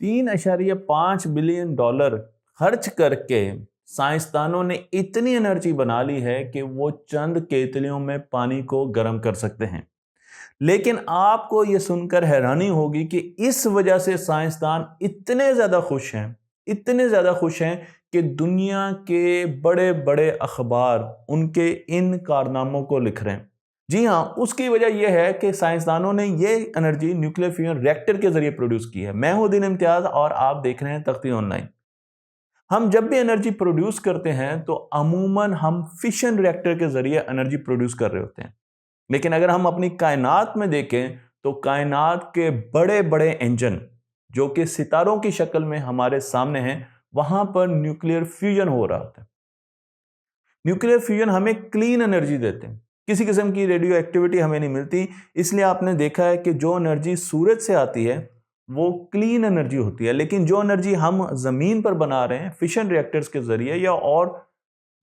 $3.5 billion खर्च करके साइंसदानों ने इतनी एनर्जी बना ली है कि वो चंद केतलियों में पानी को गर्म कर सकते हैं। लेकिन आपको ये सुनकर हैरानी होगी कि इस वजह से साइंसदान इतने ज्यादा खुश हैं कि दुनिया के बड़े बड़े अखबार उनके इन कारनामों को लिख रहे हैं। जी हाँ, उसकी वजह यह है कि साइंसदानों ने ये एनर्जी न्यूक्लियर फ्यूजन रिएक्टर के जरिए प्रोड्यूस की है। मैं हूं दीन इम्तियाज और आप देख रहे हैं तख्ती ऑनलाइन। हम जब भी एनर्जी प्रोड्यूस करते हैं तो अमूमन हम फिशन रिएक्टर के जरिए एनर्जी प्रोड्यूस कर रहे होते हैं। लेकिन अगर हम अपनी कायनात में देखें तो कायनात के बड़े बड़े इंजन जो कि सितारों की शक्ल में हमारे सामने हैं, वहां पर न्यूक्लियर फ्यूजन हो रहा होता है। न्यूक्लियर फ्यूजन हमें क्लीन एनर्जी देते हैं, किसी किस्म की रेडियो एक्टिविटी हमें नहीं मिलती। इसलिए आपने देखा है कि जो एनर्जी सूरज से आती है वो क्लीन एनर्जी होती है, लेकिन जो एनर्जी हम जमीन पर बना रहे हैं फिशन रिएक्टर्स के जरिए या और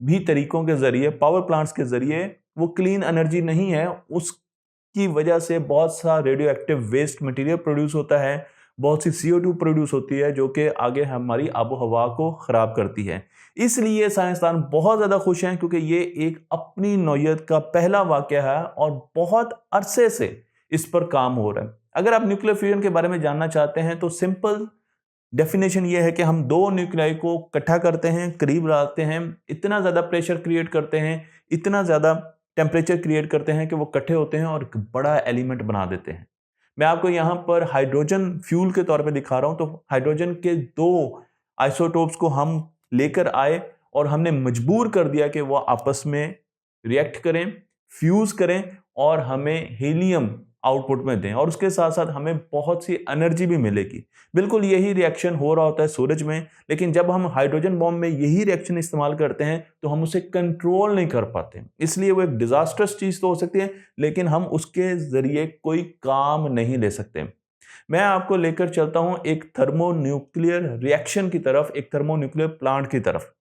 भी तरीकों के जरिए, पावर प्लांट्स के जरिए, वो क्लीन एनर्जी नहीं है। उसकी वजह से बहुत सा radio active waste material produce होता है, बहुत सी CO2 प्रोड्यूस होती है जो कि आगे हमारी आबो हवा को खराब करती है। इसलिए साइंसदान बहुत ज़्यादा खुश हैं क्योंकि ये एक अपनी नौयत का पहला वाक़या है और बहुत अरसे से इस पर काम हो रहा है। अगर आप न्यूक्लियर फ्यूजन के बारे में जानना चाहते हैं तो सिंपल डेफिनेशन ये है कि हम दो न्यूक्लियाई को इकट्ठा करते हैं, करीब लाते हैं, इतना ज़्यादा प्रेशर क्रिएट करते हैं, इतना ज़्यादा टेम्परेचर क्रिएट करते हैं कि वो इकट्ठे होते हैं और एक बड़ा एलिमेंट बना देते हैं। मैं आपको यहाँ पर हाइड्रोजन फ्यूल के तौर पे दिखा रहा हूँ। तो हाइड्रोजन के दो आइसोटोप्स को हम लेकर आए और हमने मजबूर कर दिया कि वो आपस में रिएक्ट करें, फ्यूज करें और हमें हीलियम आउटपुट में दें, और उसके साथ साथ हमें बहुत सी एनर्जी भी मिलेगी। बिल्कुल यही रिएक्शन हो रहा होता है सूरज में, लेकिन जब हम हाइड्रोजन बॉम्ब में यही रिएक्शन इस्तेमाल करते हैं तो हम उसे कंट्रोल नहीं कर पाते। इसलिए वो एक डिजास्टर्स चीज तो हो सकती है, लेकिन हम उसके जरिए कोई काम नहीं ले सकते। मैं आपको लेकर चलता हूं एक थर्मोन्यूक्लियर रिएक्शन की तरफ, एक थर्मोन्यूक्लियर प्लांट की तरफ।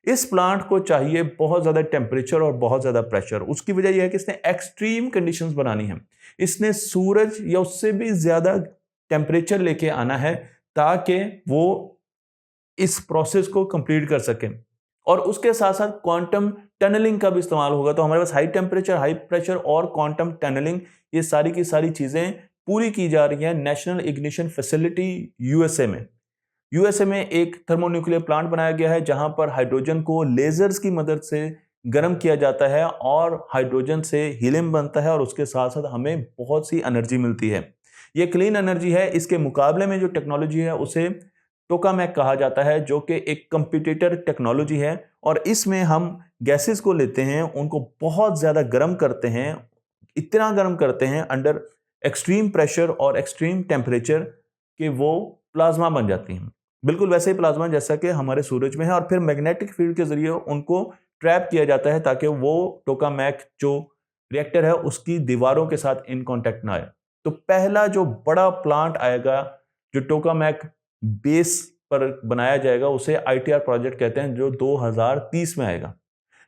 इस प्लांट को चाहिए बहुत ज्यादा टेम्परेचर और बहुत ज्यादा प्रेशर। उसकी वजह यह है कि इसने एक्सट्रीम कंडीशंस बनानी है। इसने सूरज या उससे भी ज्यादा टेम्परेचर लेके आना है ताकि वो इस प्रोसेस को कंप्लीट कर सके। और उसके साथ साथ क्वांटम टनलिंग का भी इस्तेमाल होगा। तो हमारे पास हाई टेम्परेचर, हाई प्रेशर और क्वांटम टनलिंग, ये सारी की सारी चीजें पूरी की जा रही हैं नेशनल इग्निशन फैसिलिटी यूएसए में। यूएसए में एक थर्मोन्यूक्लियर प्लांट बनाया गया है जहां पर हाइड्रोजन को लेजर्स की मदद से गर्म किया जाता है और हाइड्रोजन से हीलियम बनता है और उसके साथ साथ हमें बहुत सी एनर्जी मिलती है। ये क्लीन एनर्जी है। इसके मुकाबले में जो टेक्नोलॉजी है उसे टोकामैक कहा जाता है, जो कि एक कंपिटिटर टेक्नोलॉजी है। और इसमें हम गैसेस को लेते हैं, उनको बहुत ज़्यादा गर्म करते हैं, इतना गर्म करते हैं अंडर एक्सट्रीम प्रेशर और एक्सट्रीम टेम्परेचर कि वो प्लाज्मा बन जाती हैं। बिल्कुल वैसे ही प्लाज्मा जैसा कि हमारे सूरज में है। और फिर मैग्नेटिक फील्ड के जरिए उनको ट्रैप किया जाता है ताकि वो टोकामैक जो रिएक्टर है उसकी दीवारों के साथ इन कांटेक्ट ना आए। तो पहला जो बड़ा प्लांट आएगा जो टोकामैक बेस पर बनाया जाएगा उसे ITR प्रोजेक्ट कहते हैं, जो 2030 में आएगा।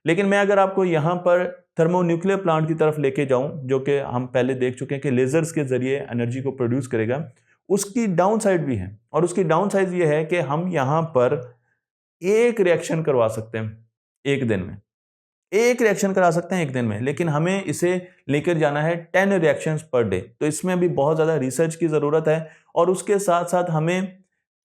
लेकिन मैं अगर आपको यहाँ पर थर्मोन्यूक्लियर प्लांट की तरफ लेके जाऊं, जो कि हम पहले देख चुके हैं कि लेजर्स के जरिए एनर्जी को प्रोड्यूस करेगा, उसकी डाउन साइड भी है। और उसकी डाउन साइड ये है कि हम यहाँ पर एक रिएक्शन करवा सकते हैं एक दिन में, एक रिएक्शन करा सकते हैं एक दिन में, लेकिन हमें इसे लेकर जाना है 10 रिएक्शंस पर डे। तो इसमें अभी बहुत ज़्यादा रिसर्च की ज़रूरत है। और उसके साथ साथ हमें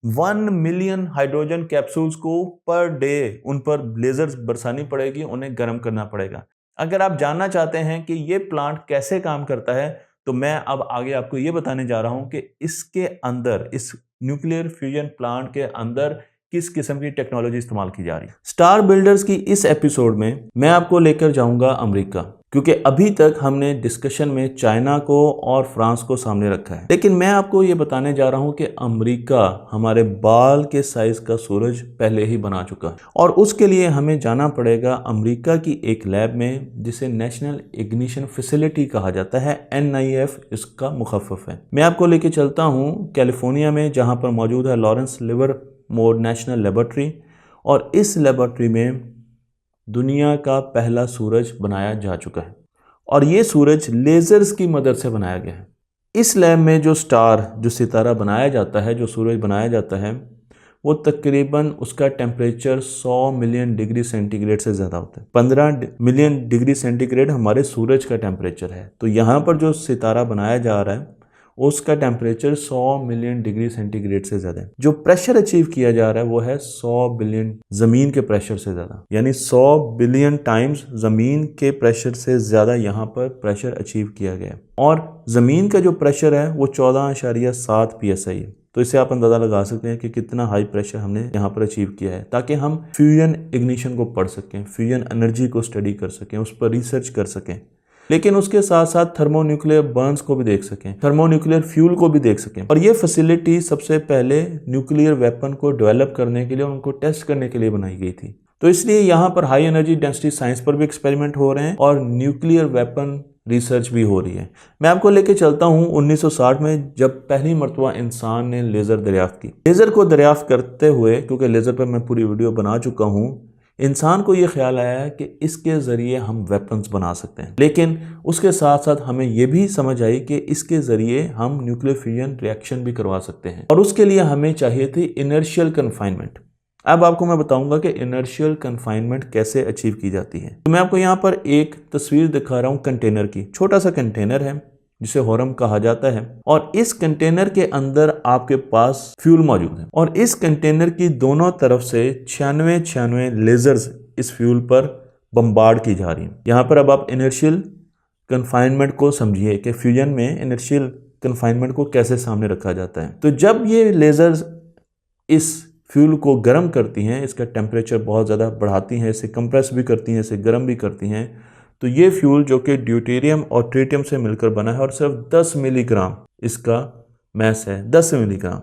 1 मिलियन हाइड्रोजन कैप्सूल्स को पर डे उन पर लेजर्स बरसानी पड़ेगी, उन्हें गर्म करना पड़ेगा। अगर आप जानना चाहते हैं कि ये प्लांट कैसे काम करता है तो मैं अब आगे आपको ये बताने जा रहा हूं कि इसके अंदर, इस न्यूक्लियर फ्यूजन प्लांट के अंदर किस किस्म की टेक्नोलॉजी इस्तेमाल की जा रही है। स्टार बिल्डर्स की इस एपिसोड में मैं आपको लेकर जाऊंगा अमेरिका, क्योंकि अभी तक हमने डिस्कशन में चाइना को और फ्रांस को सामने रखा है। लेकिन मैं आपको ये बताने जा रहा हूं कि अमेरिका हमारे बाल के साइज का सूरज पहले ही बना चुका है। और उसके लिए हमें जाना पड़ेगा अमेरिका की एक लैब में जिसे नेशनल इग्निशन फैसिलिटी कहा जाता है, NIF इसका मुखफ़्फ़ है। मैं आपको लेके चलता हूँ कैलिफोर्निया में, जहाँ पर मौजूद है लॉरेंस लिवरमोर नेशनल लेबोरेटरी। और इस लेबोरेटरी में दुनिया का पहला सूरज बनाया जा चुका है और ये सूरज लेजर्स की मदद से बनाया गया है। इस लैब में जो स्टार, जो सितारा बनाया जाता है, जो सूरज बनाया जाता है, वो तकरीबन उसका टेम्परेचर 100 मिलियन डिग्री सेंटीग्रेड से ज़्यादा होता है। 15 मिलियन डिग्री सेंटीग्रेड हमारे सूरज का टेम्परेचर है। तो यहाँ पर जो सितारा बनाया जा रहा है उसका टेम्परेचर 100 मिलियन डिग्री सेंटीग्रेड से ज़्यादा है। जो प्रेशर अचीव किया जा रहा है वो है 100 बिलियन ज़मीन के प्रेशर से ज़्यादा, यानी 100 बिलियन टाइम्स ज़मीन के प्रेशर से ज़्यादा यहाँ पर प्रेशर अचीव किया गया है। और ज़मीन का जो प्रेशर है वो 14.7 PSI है। तो इससे आप अंदाज़ा लगा सकते हैं कि कितना हाई प्रेशर हमने यहाँ पर अचीव किया है, ताकि हम फ्यूजन इग्निशन को पढ़ सकें, फ्यूजन एनर्जी को स्टडी कर सकें, उस पर रिसर्च कर सकें, लेकिन उसके साथ साथ थर्मोन्यूक्लियर बर्न्स को भी देख सकें, थर्मोन्यूक्लियर फ्यूल को भी देख सकें। और ये फैसिलिटी सबसे पहले न्यूक्लियर वेपन को डेवलप करने के लिए, उनको टेस्ट करने के लिए बनाई गई थी। तो इसलिए यहाँ पर हाई एनर्जी डेंसिटी साइंस पर भी एक्सपेरिमेंट हो रहे हैं और न्यूक्लियर वेपन रिसर्च भी हो रही है। मैं आपको लेके चलता हूँ 1960 में, जब पहली मरतबा इंसान ने लेज़र दरियाफ्त की। लेज़र को दरियाफ्त करते हुए, क्योंकि लेज़र पर मैं पूरी वीडियो बना चुका हूँ, इंसान को ये ख्याल आया है कि इसके ज़रिए हम वेपन्स बना सकते हैं। लेकिन उसके साथ साथ हमें ये भी समझ आई कि इसके ज़रिए हम न्यूक्लियर फ्यूजन रिएक्शन भी करवा सकते हैं, और उसके लिए हमें चाहिए थी इनर्शियल कन्फाइनमेंट। अब आपको मैं बताऊंगा कि इनर्शियल कन्फाइनमेंट कैसे अचीव की जाती है। तो मैं आपको यहाँ पर एक तस्वीर दिखा रहा हूँ कंटेनर की। छोटा सा कंटेनर है जिसे होरम कहा जाता है, और इस कंटेनर के अंदर आपके पास फ्यूल मौजूद है, और इस कंटेनर की दोनों तरफ से 96 लेजर्स इस फ्यूल पर बम्बार्ड की जा रही हैं। यहाँ पर अब आप इनर्शियल कन्फाइनमेंट को समझिए कि फ्यूजन में इनर्शियल कन्फाइनमेंट को कैसे सामने रखा जाता है। तो जब ये लेजर्स इस फ्यूल को गर्म करती हैं, इसका टेम्परेचर बहुत ज़्यादा बढ़ाती हैं, इसे कंप्रेस भी करती हैं, इसे गर्म भी करती हैं, तो ये फ्यूल जो कि ड्यूटेरियम और ट्रिटियम से मिलकर बना है, और सिर्फ 10 मिलीग्राम इसका मैस है, 10 मिलीग्राम,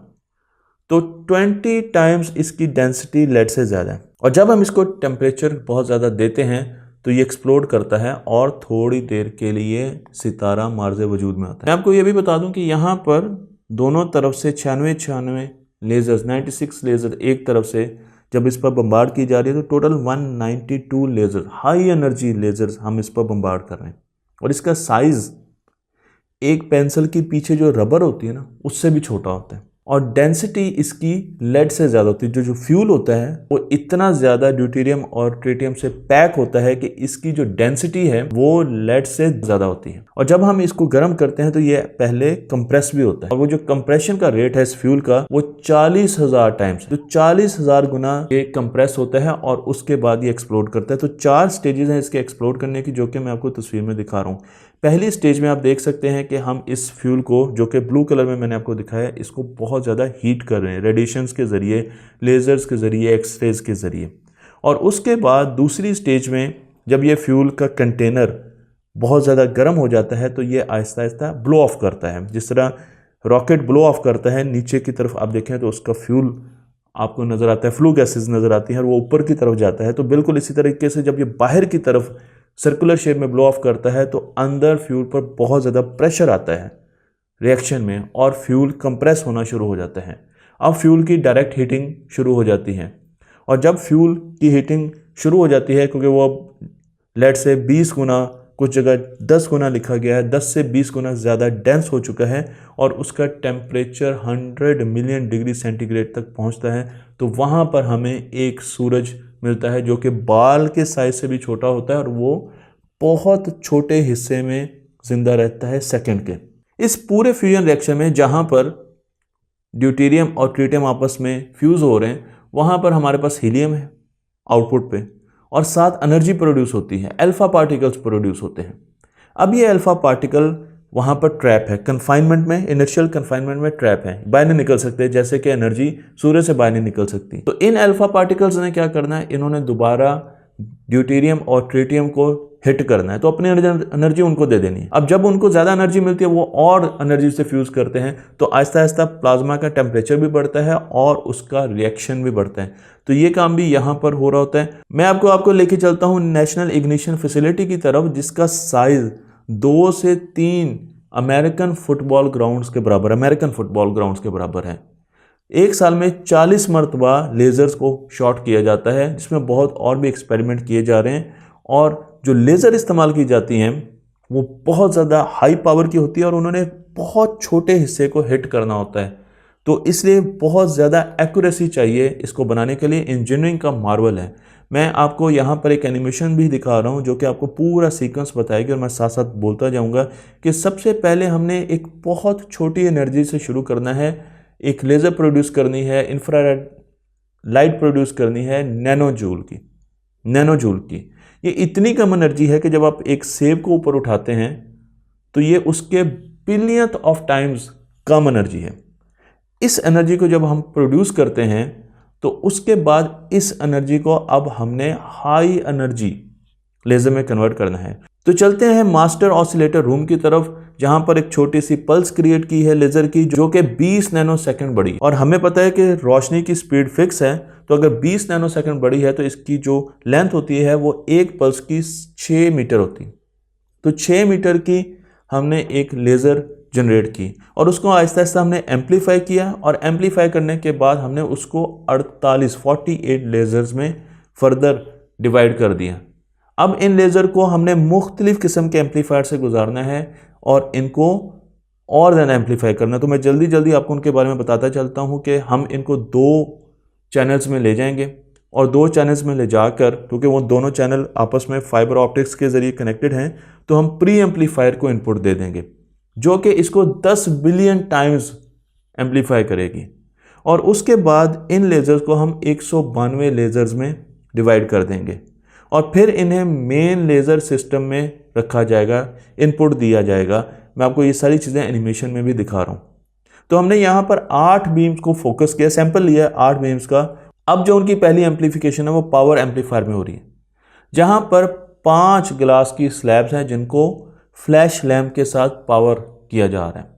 तो 20 टाइम्स इसकी डेंसिटी लेड से ज़्यादा है। और जब हम इसको टेम्परेचर बहुत ज़्यादा देते हैं तो ये एक्सप्लोड करता है और थोड़ी देर के लिए सितारा मार्ज़े वजूद में आता है। मैं आपको ये भी बता दूं कि यहाँ पर दोनों तरफ से 96 लेज़र्स, 96 लेज़र एक तरफ से जब इस पर बम्बार्ड की जा रही है, तो total 192 laser, high energy lasers हम इस पर बम्बार्ड कर रहे हैं। और इसका साइज़ एक पेंसिल के पीछे जो रबर होती है ना, उससे भी छोटा होता है, और डेंसिटी इसकी लेड से ज़्यादा होती है। जो फ्यूल होता है वो इतना ज़्यादा ड्यूटेरियम और ट्रिटियम से पैक होता है कि इसकी जो डेंसिटी है वो लेड से ज़्यादा होती है। और जब हम इसको गर्म करते हैं तो ये पहले कंप्रेस भी होता है, और वो जो कंप्रेशन का रेट है इस फ्यूल का वो 40,000 टाइम्स, तो 40,000 गुना ये कंप्रेस होता है और उसके बाद ये एक्सप्लोड करता है। तो 4 स्टेजेस हैं इसके एक्सप्लोड करने की, जो कि मैं आपको तस्वीर में दिखा रहा हूँ। पहली स्टेज में आप देख सकते हैं कि हम इस फ्यूल को, जो कि ब्लू कलर में मैंने आपको दिखाया, इसको बहुत ज़्यादा हीट कर रहे हैं रेडिएशंस के ज़रिए, लेज़र्स के ज़रिए, एक्सरेज के ज़रिए। और उसके बाद दूसरी स्टेज में जब ये फ्यूल का कंटेनर बहुत ज़्यादा गर्म हो जाता है तो ये आहिस्ता आहिस्ता ब्लो ऑफ करता है, जिस तरह रॉकेट ब्लो ऑफ करता है। नीचे की तरफ आप देखें तो उसका फ्यूल आपको नज़र आता है, फ्लू गैसेज नज़र आती हैं, और वो ऊपर की तरफ जाता है। तो बिल्कुल इसी तरीके से जब ये बाहर की तरफ सर्कुलर शेप में ब्लो ऑफ करता है तो अंदर फ्यूल पर बहुत ज़्यादा प्रेशर आता है रिएक्शन में, और फ्यूल कंप्रेस होना शुरू हो जाता है। अब फ्यूल की डायरेक्ट हीटिंग शुरू हो जाती है, और जब फ्यूल की हीटिंग शुरू हो जाती है, क्योंकि वो अब लेड से 20 गुना, कुछ जगह 10 गुना लिखा गया है, 10 से 20 गुना ज़्यादा डेंस हो चुका है, और उसका टेम्परेचर 100 मिलियन डिग्री सेंटीग्रेड तक पहुंचता है, तो वहाँ पर हमें एक सूरज मिलता है जो कि बाल के साइज से भी छोटा होता है, और वो बहुत छोटे हिस्से में जिंदा रहता है सेकंड के। इस पूरे फ्यूजन रिएक्शन में जहाँ पर ड्यूटेरियम और ट्रिटियम आपस में फ्यूज़ हो रहे हैं, वहाँ पर हमारे पास हीलियम है आउटपुट पे, और साथ एनर्जी प्रोड्यूस होती है, अल्फा पार्टिकल्स प्रोड्यूस होते हैं। अब ये अल्फा पार्टिकल वहाँ पर ट्रैप है कन्फाइनमेंट में, इनिशियल कन्फाइनमेंट में ट्रैप है, बाहर नहीं निकल सकते, जैसे कि एनर्जी सूर्य से बाहर नहीं निकल सकती। तो इन अल्फा पार्टिकल्स ने क्या करना है, इन्होंने दोबारा ड्यूटेरियम और ट्रिटियम को हिट करना है, तो अपनी एनर्जी उनको दे देनी है। अब जब उनको ज़्यादा एनर्जी मिलती है वो और एनर्जी से फ्यूज़ करते हैं, तो आहिस्ता आहिस्ता प्लाज्मा का टेम्परेचर भी बढ़ता है और उसका रिएक्शन भी बढ़ता है। तो ये काम भी यहाँ पर हो रहा होता है। मैं आपको लेके चलता हूँ नेशनल इग्निशन फैसिलिटी की तरफ, जिसका साइज 2 से 3 अमेरिकन फुटबॉल ग्राउंड्स के बराबर है। एक साल में 40 मरतबा लेज़र्स को शॉट किया जाता है, जिसमें बहुत और भी एक्सपेरिमेंट किए जा रहे हैं। और जो लेज़र इस्तेमाल की जाती हैं वो बहुत ज़्यादा हाई पावर की होती है, और उन्होंने बहुत छोटे हिस्से को हिट करना होता है, तो इसलिए बहुत ज़्यादा एक्यूरेसी चाहिए इसको बनाने के लिए। इंजीनियरिंग का मार्वल है। मैं आपको यहाँ पर एक एनिमेशन भी दिखा रहा हूँ जो कि आपको पूरा सीक्वेंस बताएगी, और मैं साथ साथ बोलता जाऊँगा कि सबसे पहले हमने एक बहुत छोटी एनर्जी से शुरू करना है, एक लेज़र प्रोड्यूस करनी है, इंफ्रारेड लाइट प्रोड्यूस करनी है नैनो जूल की। ये इतनी कम एनर्जी है कि जब आप एक सेब को ऊपर उठाते हैं तो ये उसके billionth of times come energy है। इस एनर्जी को जब हम प्रोड्यूस करते हैं तो उसके बाद इस एनर्जी को अब हमने हाई एनर्जी लेज़र में कन्वर्ट करना है। तो चलते हैं मास्टर ऑसिलेटर रूम की तरफ, जहां पर एक छोटी सी पल्स क्रिएट की है लेज़र की, जो कि 20 नैनोसेकंड बड़ी, और हमें पता है कि रोशनी की स्पीड फिक्स है, तो अगर 20 नैनोसेकंड बड़ी है तो इसकी जो लेंथ होती है वो एक पल्स की 6 मीटर होती है। तो 6 मीटर की हमने एक लेज़र जनरेट की और उसको आहिस्ता आहिस्ता हमने एम्पलीफाई किया, और एम्पलीफाई करने के बाद हमने उसको 48 लेज़र्स में फर्दर डिवाइड कर दिया। अब इन लेज़र को हमने मुख्तलिफ किस्म के एम्पलीफायर से गुजारना है और इनको और ज़्यादा एम्पलीफाई करना है। तो मैं जल्दी जल्दी आपको उनके बारे में बताता चलता हूँ कि हम इनको 2 चैनल्स में ले जाएंगे, और 2 चैनल्स में ले जाकर, क्योंकि वो दोनों चैनल आपस में फाइबर ऑप्टिक्स के ज़रिए कनेक्टेड हैं, तो हम प्री एम्पलीफायर को इनपुट दे देंगे जो कि इसको 10 बिलियन टाइम्स एम्पलीफाई करेगी। और उसके बाद इन लेज़र्स को हम 192 लेज़र्स में डिवाइड कर देंगे, और फिर इन्हें मेन लेज़र सिस्टम में रखा जाएगा, इनपुट दिया जाएगा। मैं आपको ये सारी चीज़ें एनिमेशन में भी दिखा रहा हूँ। तो हमने यहाँ पर 8 बीम्स को फोकस किया, सैंपल लिया 8 बीम्स का। अब जो उनकी पहली एम्पलीफिकेशन है वो पावर एम्पलीफायर में हो रही है, जहाँ पर 5 ग्लास की स्लैब्स हैं जिनको फ्लैश लैम्प के साथ पावर किया जा रहा है,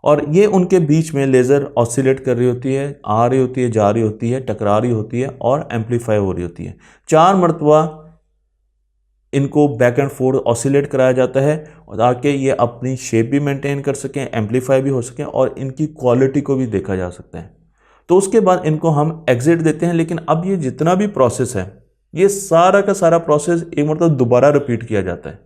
और ये उनके बीच में लेज़र ऑसिलेट कर रही होती है, आ रही होती है, जा रही होती है, टकरा रही होती है और एम्पलीफाई हो रही होती है। 4 मरतबा इनको बैक एंड फोर्थ ऑसिलेट कराया जाता है ताकि ये अपनी शेप भी मेंटेन कर सकें, एम्पलीफाई भी हो सकें, और इनकी क्वालिटी को भी देखा जा सकता है। तो उसके बाद इनको हम एग्जिट देते हैं। लेकिन अब ये जितना भी प्रोसेस है, ये सारा का सारा प्रोसेस एक मतलब दोबारा रिपीट किया जाता है।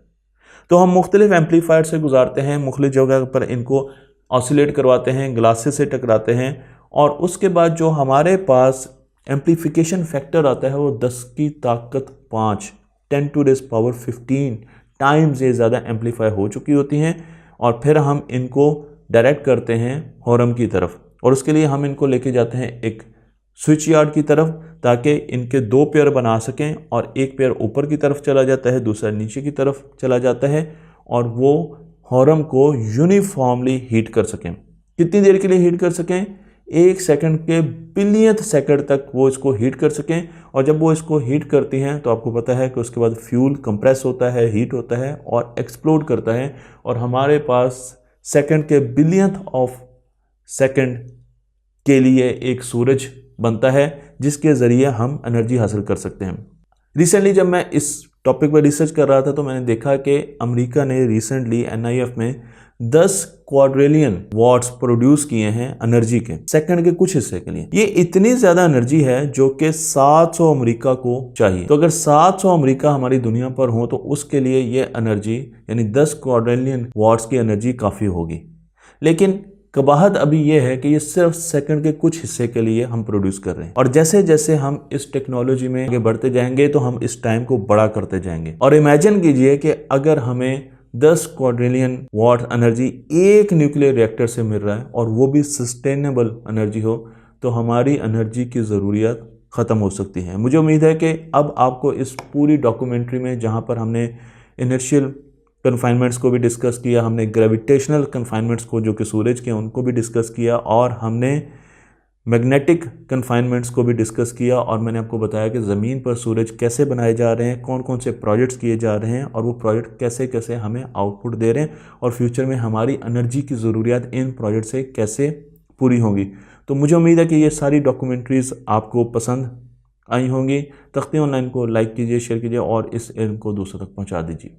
तो हम मुख्तलिफ एम्पलीफायर से गुजारते हैं, मुख्तलिफ जगह पर इनको ऑसिलेट करवाते हैं, ग्लासेस से टकराते हैं, और उसके बाद जो हमारे पास एम्पलीफिकेशन फैक्टर आता है वो 10 की ताकत 5 10 to the power 15 टाइम्स ये ज़्यादा एम्पलीफाई हो चुकी होती हैं। और फिर हम इनको डायरेक्ट करते हैं हॉर्न की तरफ, और उसके लिए हम इनको लेके जाते हैं एक स्विच यार्ड की तरफ, ताकि इनके 2 पेयर बना सकें, और एक पेयर ऊपर की तरफ चला जाता है, दूसरा नीचे की तरफ चला जाता है, और वो हॉर्न को यूनिफॉर्मली हीट कर सकें। कितनी देर के लिए हीट कर सकें? 1 सेकंड के बिलियंथ सेकंड तक वो इसको हीट कर सकें। और जब वो इसको हीट करती हैं तो आपको पता है कि उसके बाद फ्यूल कंप्रेस होता है, हीट होता है और एक्सप्लोड करता है, और हमारे पास सेकंड के बिलियंथ ऑफ सेकंड के लिए एक सूरज बनता है जिसके ज़रिए हम एनर्जी हासिल कर सकते हैं। रिसेंटली जब मैं इस टॉपिक पर रिसर्च कर रहा था तो मैंने देखा कि अमेरिका ने रिसेंटली NIF में 10 क्वाड्रिलियन वॉट्स प्रोड्यूस किए हैं एनर्जी के, सेकंड के कुछ हिस्से के लिए। ये इतनी ज़्यादा एनर्जी है जो कि 700 अमेरिका को चाहिए। तो अगर 700 अमेरिका हमारी दुनिया पर हो तो उसके लिए ये एनर्जी यानी 10 क्वाड्रिलियन वॉट्स की एनर्जी काफ़ी होगी। लेकिन कबाहत अभी यह है कि ये सिर्फ सेकंड के कुछ हिस्से के लिए हम प्रोड्यूस कर रहे हैं, और जैसे जैसे हम इस टेक्नोलॉजी में आगे बढ़ते जाएंगे तो हम इस टाइम को बड़ा करते जाएंगे। और इमेजिन कीजिए कि अगर हमें 10 क्वाड्रिलियन वॉट एनर्जी एक न्यूक्लियर रिएक्टर से मिल रहा है और वो भी सस्टेनेबल एनर्जी हो, तो हमारी एनर्जी की ज़रूरियात ख़त्म हो सकती है। मुझे उम्मीद है कि अब आपको इस पूरी डॉक्यूमेंट्री में, जहाँ पर हमने इनर्शियल कन्फाइनमेंट्स को भी डिस्कस किया, हमने ग्रेविटेशनल कन्फाइनमेंट्स को जो कि सूरज के उनको भी डिस्कस किया, और हमने मैग्नेटिक कन्फाइनमेंट्स को भी डिस्कस किया, और मैंने आपको बताया कि ज़मीन पर सूरज कैसे बनाए जा रहे हैं, कौन कौन से प्रोजेक्ट्स किए जा रहे हैं, और वो प्रोजेक्ट कैसे कैसे हमें आउटपुट दे रहे हैं, और फ्यूचर में हमारी एनर्जी की ज़रूरियात इन प्रोजेक्ट से कैसे पूरी होंगी। तो मुझे उम्मीद है कि ये सारी डॉक्यूमेंट्रीज़ आपको पसंद आई होंगी। तख्ती ऑनलाइन को लाइक कीजिए, शेयर कीजिए और इस इल्म को दूसरों तक पहुँचा दीजिए।